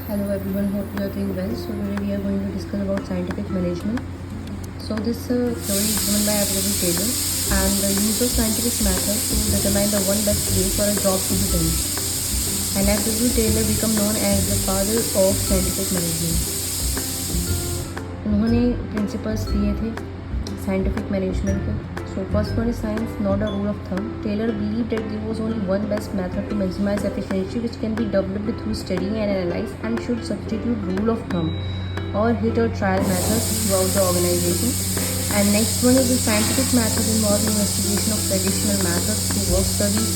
Hello everyone, hope you are doing well. So today we are going to discuss about scientific management. So this theory is given by Abraham Taylor and the use of scientific method to determine the one best way for a job to be done. And Abraham Taylor become known as the father of scientific management. उन्होंने principles दिए थे scientific management के. So first one is science, not a rule of thumb. Taylor believed that there was only one best method to maximize efficiency which can be developed through studying and analyze and should substitute rule of thumb or hit or trial methods throughout the organization. And next one is the scientific method involves investigation of traditional methods through work studies,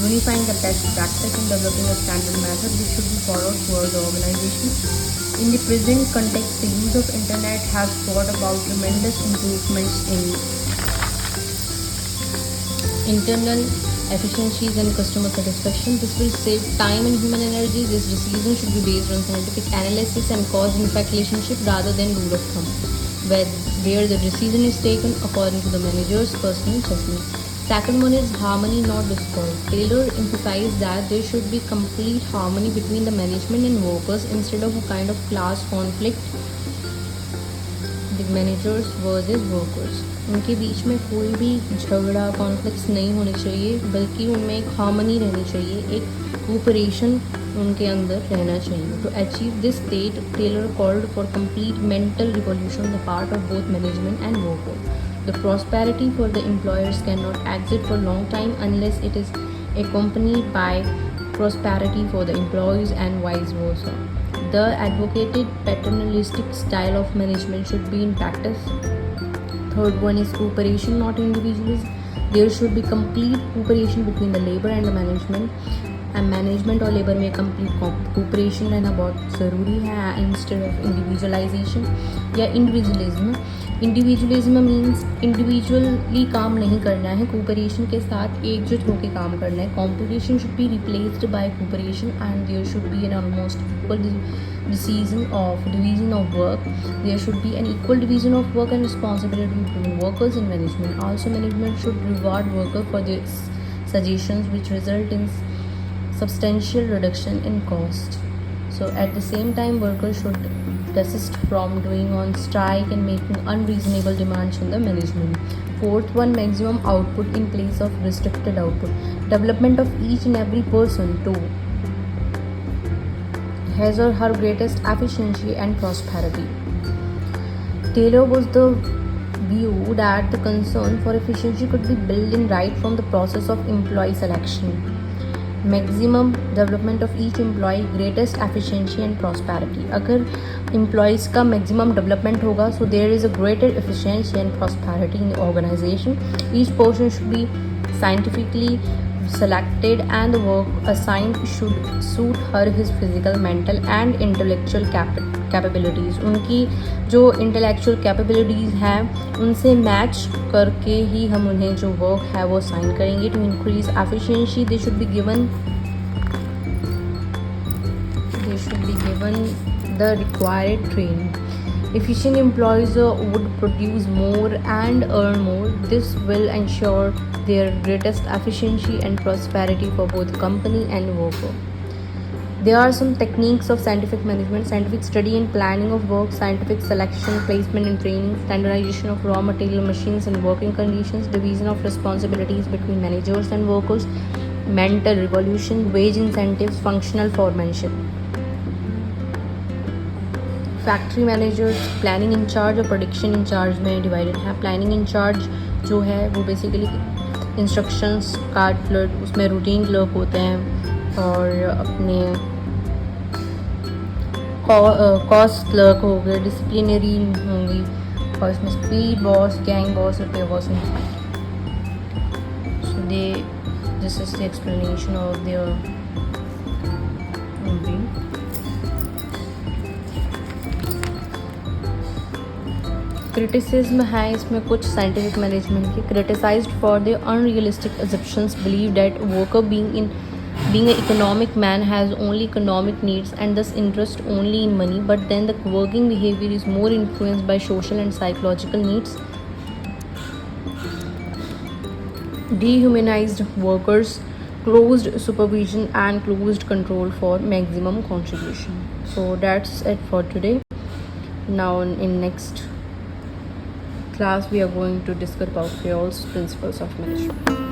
unifying the best practice and developing a standard method which should be followed throughout the organization. In the present context, the use of internet has brought about tremendous improvements in internal efficiencies and customer satisfaction. This will save time and human energy. This decision should be based on scientific analysis and cause-and-effect relationship rather than rule of thumb, where the decision is taken according to the manager's personal judgment. Second one is harmony, not discord. Taylor emphasized that there should be complete harmony between the management and workers instead of a kind of class conflict, the managers versus workers. उनके बीच में कोई भी झगड़ा conflicts नहीं होने चाहिए, बल्कि उनमें एक हार्मनी रहनी चाहिए, एक कोऑपरेशन उनके अंदर रहना चाहिए. To achieve this state, Taylor called for complete mental revolution on the part of both management and workers. The prosperity for the employers cannot exist for a long time unless it is accompanied by prosperity for the employees and vice versa. The advocated paternalistic style of management should be in practice. Third one is cooperation, not individualism. There should be complete cooperation between the labor and the management. And management और labor में complete cooperation रहना बहुत ज़रूरी है instead of individualization या individualism. Individualism means individually काम नहीं करना है, cooperation के साथ एकजुट होकर काम करना है. Competition should be replaced by cooperation and there should be an almost equal division of work. There should be an equal division of work and responsibility between workers and management. Also, management should reward workers for their suggestions which result in substantial reduction in cost. So at the same time, workers should desist from doing on strike and making unreasonable demands on the management. Fourth one, maximum output in place of restricted output. Development of each and every person to his or her greatest efficiency and prosperity. Taylor was the view that the concern for efficiency could be built in right from the process of employee selection. Maximum development of each employee, greatest efficiency and prosperity. अगर employees का maximum development होगा, so there is a greater efficiency and prosperity in the organization. Each person should be scientifically selected and the work assigned should suit her his physical, mental and intellectual capabilities. उनकी जो intellectual capabilities हैं उनसे match करके ही हम उन्हें जो work है वो असाइन करेंगे. To increase efficiency, they should be given the required training. Efficient employees would produce more and earn more. This will ensure their greatest efficiency and prosperity for both company and worker. There are some techniques of scientific management: scientific study and planning of work, scientific selection, placement and training, standardization of raw material, machines and working conditions, division of responsibilities between managers and workers, mental revolution, wage incentives, functional foremanship. Factory managers planning incharge और production incharge में divided है. Planning incharge जो है वो basically instructions card clerk, उसमें routine clerk होते हैं और अपने कॉस्ट क्लर्क हो गए, डिसिप्लिनरी होंगी और इसमें speed boss, gang boss, repair boss. So this is the explanation of their criticism है इसमें कुछ साइंटिफिक मैनेजमेंट की. Criticised for the unrealistic assumptions, believe that worker being an economic man has only economic needs and thus interest only in money, but then the working behavior is more influenced by social and psychological needs. Dehumanized workers closed supervision and closed control for maximum contribution. So that's it for today. Now in next class we are going to discuss about Fayol's principles of management.